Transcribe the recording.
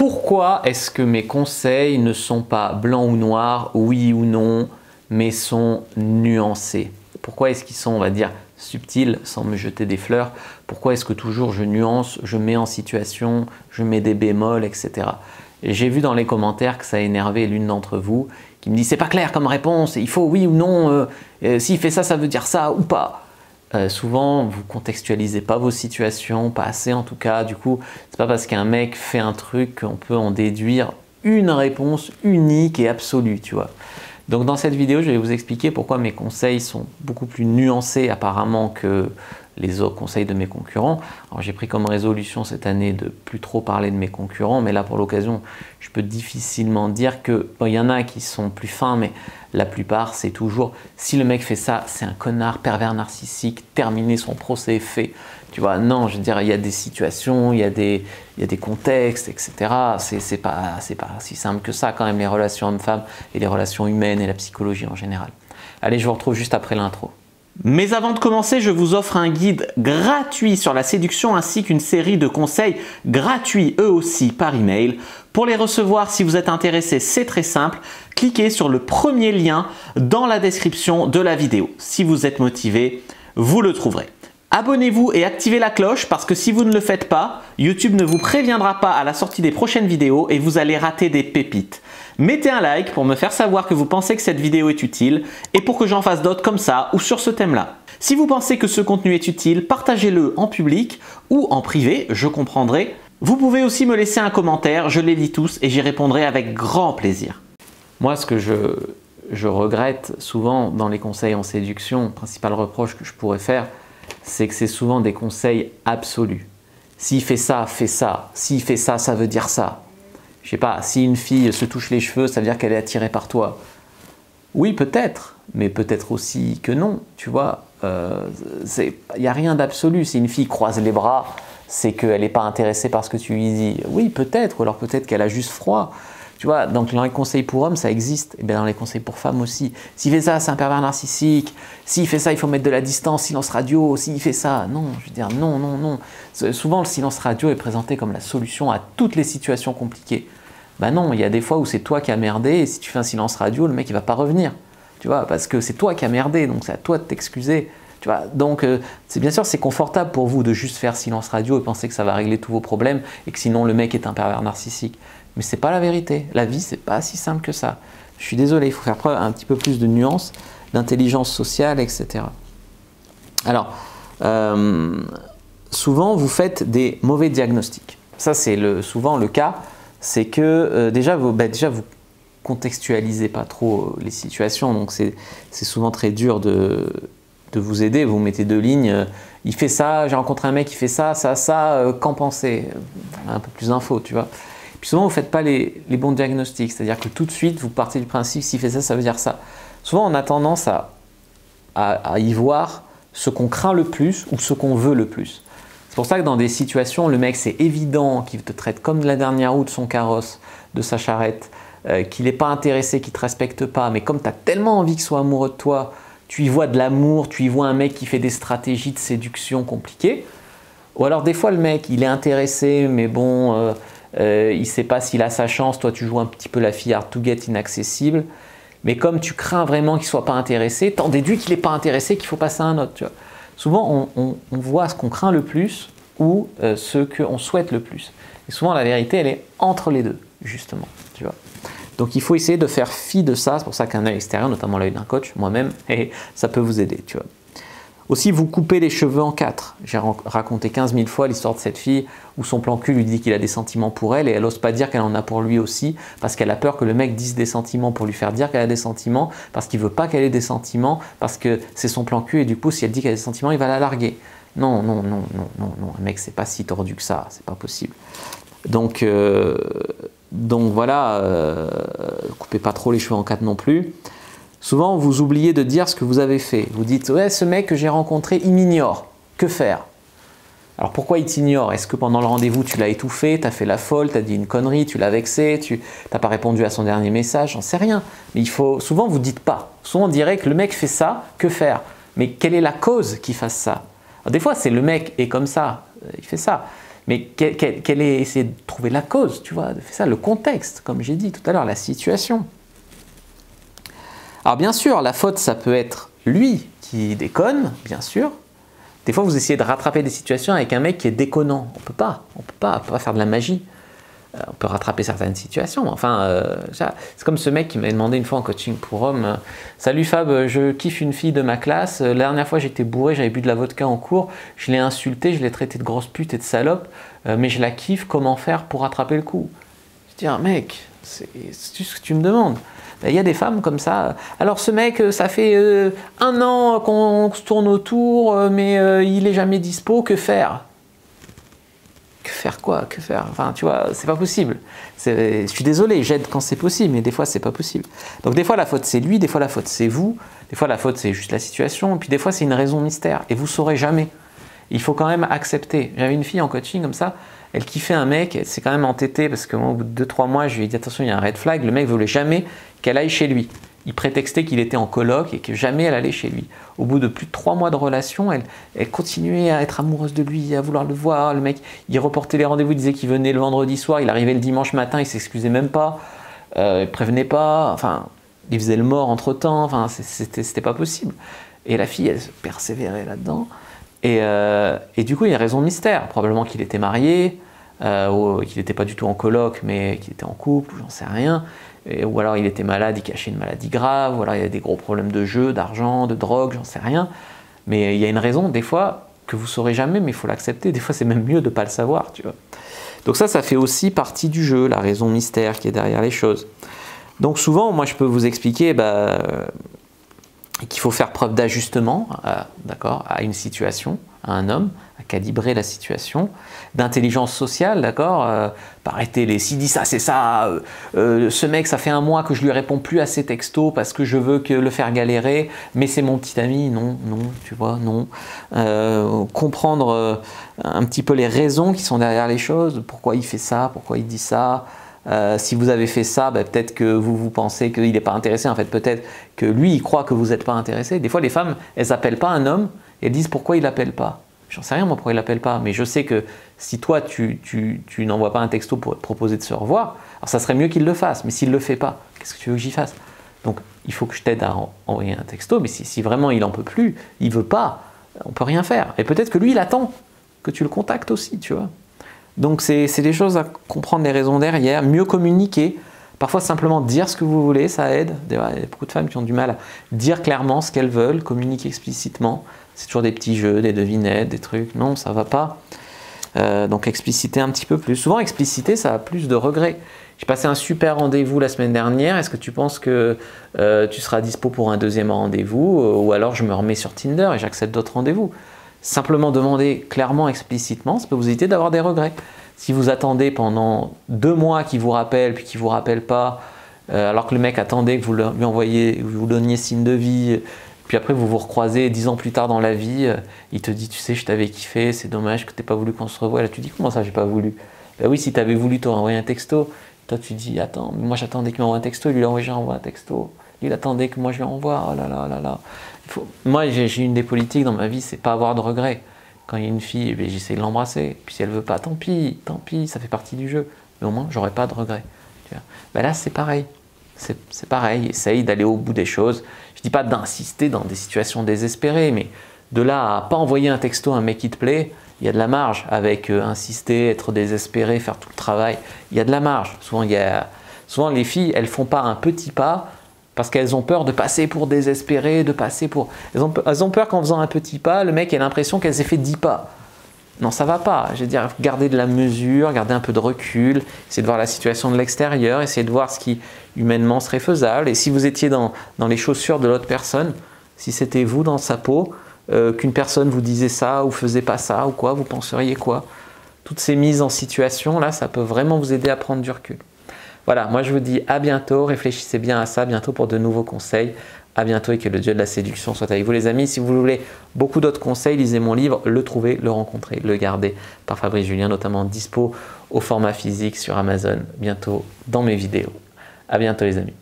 Pourquoi est-ce que mes conseils ne sont pas blancs ou noirs, oui ou non, mais sont nuancés? Pourquoi est-ce qu'ils sont, on va dire, subtils, sans me jeter des fleurs? Pourquoi est-ce que toujours je nuance, je mets en situation, je mets des bémols, etc. J'ai vu dans les commentaires que ça a énervé l'une d'entre vous qui me dit « c'est pas clair comme réponse, il faut oui ou non, s'il fait ça, ça veut dire ça ou pas ». Souvent, vous contextualisez pas vos situations, pas assez en tout cas. Du coup, c'est pas parce qu'un mec fait un truc qu'on peut en déduire une réponse unique et absolue, tu vois. Donc dans cette vidéo, je vais vous expliquer pourquoi mes conseils sont beaucoup plus nuancés apparemment que les autres conseils de mes concurrents. Alors j'ai pris comme résolution cette année de plus trop parler de mes concurrents, mais là pour l'occasion, je peux difficilement dire que, bon, il y en a qui sont plus fins, mais la plupart c'est toujours si le mec fait ça, c'est un connard, pervers narcissique, terminé, son procès est fait. Tu vois, non, je veux dire, il y a des situations, il y a des contextes, etc. C'est pas si simple que ça quand même, les relations hommes-femmes et les relations humaines et la psychologie en général. Allez, je vous retrouve juste après l'intro. Mais avant de commencer, je vous offre un guide gratuit sur la séduction ainsi qu'une série de conseils gratuits eux aussi par email. Pour les recevoir, si vous êtes intéressé, c'est très simple. Cliquez sur le premier lien dans la description de la vidéo. Si vous êtes motivé, vous le trouverez. Abonnez-vous et activez la cloche parce que si vous ne le faites pas, YouTube ne vous préviendra pas à la sortie des prochaines vidéos et vous allez rater des pépites. Mettez un like pour me faire savoir que vous pensez que cette vidéo est utile et pour que j'en fasse d'autres comme ça ou sur ce thème-là. Si vous pensez que ce contenu est utile, partagez-le en public ou en privé, je comprendrai. Vous pouvez aussi me laisser un commentaire, je les lis tous et j'y répondrai avec grand plaisir. Moi, ce que je regrette souvent dans les conseils en séduction, le principal reproche que je pourrais faire, c'est que c'est souvent des conseils absolus. S'il fait ça, fais ça. S'il fait ça, ça veut dire ça. Je sais pas, si une fille se touche les cheveux, ça veut dire qu'elle est attirée par toi. Oui, peut-être, mais peut-être aussi que non, tu vois. Il n'y a rien d'absolu. Si une fille croise les bras, c'est qu'elle n'est pas intéressée par ce que tu lui dis. Oui, peut-être, ou alors peut-être qu'elle a juste froid. Tu vois, donc dans les conseils pour hommes, ça existe. Et bien dans les conseils pour femmes aussi. S'il fait ça, c'est un pervers narcissique. S'il fait ça, il faut mettre de la distance, silence radio. S'il fait ça, non, je veux dire, non, non, non. Souvent, le silence radio est présenté comme la solution à toutes les situations compliquées. Ben non, il y a des fois où c'est toi qui as merdé et si tu fais un silence radio, le mec il va pas revenir. Tu vois, parce que c'est toi qui as merdé, donc c'est à toi de t'excuser. Tu vois, donc c'est bien sûr c'est confortable pour vous de juste faire silence radio et penser que ça va régler tous vos problèmes et que sinon le mec est un pervers narcissique. Mais c'est pas la vérité. La vie c'est pas si simple que ça. Je suis désolé, il faut faire preuve un petit peu plus de nuance, d'intelligence sociale, etc. Alors, souvent vous faites des mauvais diagnostics. Ça c'est souvent le cas. C'est que déjà vous contextualisez pas trop les situations, donc c'est souvent très dur de vous aider. Vous mettez deux lignes, il fait ça, j'ai rencontré un mec qui fait ça, qu'en pensez? Un peu plus d'infos, tu vois. Puis souvent vous ne faites pas les bons diagnostics, c'est-à-dire que tout de suite vous partez du principe s'il fait ça, ça veut dire ça. Souvent on a tendance à y voir ce qu'on craint le plus ou ce qu'on veut le plus. C'est pour ça que dans des situations, le mec, c'est évident qu'il te traite comme de la dernière roue de son carrosse, de sa charrette, qu'il n'est pas intéressé, qu'il ne te respecte pas, mais comme tu as tellement envie qu'il soit amoureux de toi, tu y vois de l'amour, tu y vois un mec qui fait des stratégies de séduction compliquées. Ou alors des fois, le mec, il est intéressé, mais bon, il ne sait pas s'il a sa chance, toi tu joues un petit peu la fille hard to get, inaccessible. Mais comme tu crains vraiment qu'il ne soit pas intéressé, t'en déduis qu'il n'est pas intéressé, qu'il faut passer à un autre, tu vois. Souvent, on voit ce qu'on craint le plus ou ce qu'on souhaite le plus. Et souvent, la vérité, elle est entre les deux, justement. Tu vois. Donc, il faut essayer de faire fi de ça. C'est pour ça qu'un œil extérieur, notamment l'œil d'un coach, moi-même, ça peut vous aider. Tu vois. Aussi, vous coupez les cheveux en quatre. J'ai raconté 15 000 fois l'histoire de cette fille où son plan cul lui dit qu'il a des sentiments pour elle et elle n'ose pas dire qu'elle en a pour lui aussi parce qu'elle a peur que le mec dise des sentiments pour lui faire dire qu'elle a des sentiments, parce qu'il ne veut pas qu'elle ait des sentiments, parce que c'est son plan cul et du coup, si elle dit qu'elle a des sentiments, il va la larguer. Non, non, non, non, non, non. Un mec, c'est pas si tordu que ça, c'est pas possible. Donc voilà, coupez pas trop les cheveux en quatre non plus. Souvent, vous oubliez de dire ce que vous avez fait. Vous dites « Ouais, ce mec que j'ai rencontré, il m'ignore. Que faire ?» Alors pourquoi il t'ignore? Est-ce que pendant le rendez-vous, tu l'as étouffé, tu as fait la folle, tu as dit une connerie, tu l'as vexé, tu n'as pas répondu à son dernier message? J'en sais rien. Mais il faut, souvent, vous ne dites pas. Souvent, on dirait que le mec fait ça, que faire? Mais quelle est la cause qu'il fasse ça? Alors, des fois, c'est le mec est comme ça, il fait ça. Mais essayer de trouver la cause, tu vois, de faire ça, le contexte, comme j'ai dit tout à l'heure, la situation. Alors bien sûr, la faute, ça peut être lui qui déconne, bien sûr. Des fois, vous essayez de rattraper des situations avec un mec qui est déconnant. On peut pas faire de la magie. On peut rattraper certaines situations. Enfin, c'est comme ce mec qui m'avait demandé une fois en coaching pour hommes, salut Fab, je kiffe une fille de ma classe. La dernière fois, j'étais bourré, j'avais bu de la vodka en cours. Je l'ai insultée, je l'ai traitée de grosse pute et de salope, mais je la kiffe. Comment faire pour rattraper le coup? Je dis, mec, c'est tout ce que tu me demandes. Il y a des femmes comme ça. Alors ce mec, ça fait 1 an qu'on se tourne autour, mais il est jamais dispo. Que faire? Que faire quoi? Que faire? Enfin, tu vois, c'est pas possible. Je suis désolé, j'aide quand c'est possible, mais des fois, c'est pas possible. Donc, des fois, la faute, c'est lui, des fois, la faute, c'est vous, des fois, la faute, c'est juste la situation, et puis des fois, c'est une raison mystère, et vous saurez jamais. Il faut quand même accepter. J'avais une fille en coaching comme ça, elle kiffait un mec, elle s'est quand même entêtée, parce que moi, au bout de 2-3 mois, je lui ai dit, attention, il y a un red flag, le mec voulait jamais qu'elle aille chez lui. Il prétextait qu'il était en coloc et que jamais elle allait chez lui. Au bout de plus de 3 mois de relation, elle continuait à être amoureuse de lui, à vouloir le voir. Le mec, il reportait les rendez-vous, il disait qu'il venait le vendredi soir, il arrivait le dimanche matin, il s'excusait même pas, il prévenait pas, enfin, il faisait le mort entre-temps, enfin, c'était pas possible. Et la fille, elle persévérait là-dedans. Et du coup, il y a raison de mystère. Probablement qu'il était marié, ou qu'il n'était pas du tout en coloc, mais qu'il était en couple, j'en sais rien. Ou alors il était malade, il cachait une maladie grave, ou alors il y a des gros problèmes de jeu, d'argent, de drogue, j'en sais rien. Mais il y a une raison, des fois, que vous ne saurez jamais, mais il faut l'accepter. Des fois, c'est même mieux de ne pas le savoir, tu vois. Donc ça fait aussi partie du jeu, la raison mystère qui est derrière les choses. Donc souvent, moi, je peux vous expliquer qu'il faut faire preuve d'ajustement, d'accord, à une situation, à un homme, à calibrer la situation, d'intelligence sociale, d'accord, pas arrêter les s'il dit ça, c'est ça, ce mec, ça fait 1 mois que je lui réponds plus à ses textos parce que je veux le faire galérer, mais c'est mon petit ami, non, tu vois, non. Comprendre un petit peu les raisons qui sont derrière les choses, pourquoi il fait ça, pourquoi il dit ça. Si vous avez fait ça, peut-être que vous pensez qu'il n'est pas intéressé. En fait, peut-être que lui, il croit que vous n'êtes pas intéressé. Des fois, les femmes, elles n'appellent pas un homme et elles disent pourquoi il n'appelle pas. J'en sais rien, moi, pourquoi il n'appelle pas. Mais je sais que si toi, tu n'envoies pas un texto pour te proposer de se revoir, alors ça serait mieux qu'il le fasse. Mais s'il ne le fait pas, qu'est-ce que tu veux que j'y fasse? Donc, il faut que je t'aide à envoyer un texto. Mais si vraiment il n'en peut plus, il ne veut pas, on ne peut rien faire. Et peut-être que lui, il attend que tu le contactes aussi, tu vois. Donc c'est des choses à comprendre les raisons derrière, mieux communiquer, parfois simplement dire ce que vous voulez, ça aide. Il y a beaucoup de femmes qui ont du mal à dire clairement ce qu'elles veulent, communiquer explicitement. C'est toujours des petits jeux, des devinettes, des trucs. Non, ça va pas. Donc expliciter un petit peu plus. Souvent expliciter, ça a plus de regrets. J'ai passé un super rendez-vous la semaine dernière, est-ce que tu penses que tu seras dispo pour un 2e rendez-vous ou alors je me remets sur Tinder et j'accepte d'autres rendez-vous? Simplement demander clairement, explicitement, ça peut vous éviter d'avoir des regrets. Si vous attendez pendant 2 mois qu'il vous rappelle, puis qu'il ne vous rappelle pas, alors que le mec attendait que vous lui envoyiez, vous donniez signe de vie, puis après vous vous recroisez 10 ans plus tard dans la vie, il te dit, tu sais, je t'avais kiffé, c'est dommage que tu n'aies pas voulu qu'on se revoie. Là, tu dis, comment ça, j'ai pas voulu? Ben oui, si tu avais voulu, tu aurais envoyé un texto. Toi, tu dis, attends, mais moi j'attendais qu'il m'envoie un texto, lui il a envoyé, j'envoie un texto. Lui, il attendait que moi je lui envoie, oh là là là là. Moi, j'ai une des politiques dans ma vie, c'est pas avoir de regrets. Quand il y a une fille, j'essaie de l'embrasser. Puis si elle veut pas, tant pis, ça fait partie du jeu. Mais au moins, j'aurai pas de regrets. Tu vois. Là, c'est pareil. C'est pareil. Essaye d'aller au bout des choses. Je dis pas d'insister dans des situations désespérées, mais de là à pas envoyer un texto à un mec qui te plaît, il y a de la marge. Avec insister, être désespéré, faire tout le travail, il y a de la marge. Souvent, les filles, elles font pas un petit pas parce qu'elles ont peur de passer pour désespérées, Elles ont peur qu'en faisant un petit pas, le mec ait l'impression qu'elles aient fait 10 pas. Non, ça va pas. Je veux dire, garder de la mesure, garder un peu de recul, essayer de voir la situation de l'extérieur, essayer de voir ce qui humainement serait faisable. Et si vous étiez dans les chaussures de l'autre personne, si c'était vous dans sa peau, qu'une personne vous disait ça ou faisait pas ça ou quoi, vous penseriez quoi? Toutes ces mises en situation, là, ça peut vraiment vous aider à prendre du recul. Voilà, moi je vous dis à bientôt, réfléchissez bien à ça, à bientôt pour de nouveaux conseils. À bientôt et que le Dieu de la séduction soit avec vous les amis. Si vous voulez beaucoup d'autres conseils, lisez mon livre « Le trouver, le rencontrer, le garder » par Fabrice Julien, notamment dispo au format physique sur Amazon, bientôt dans mes vidéos. À bientôt les amis.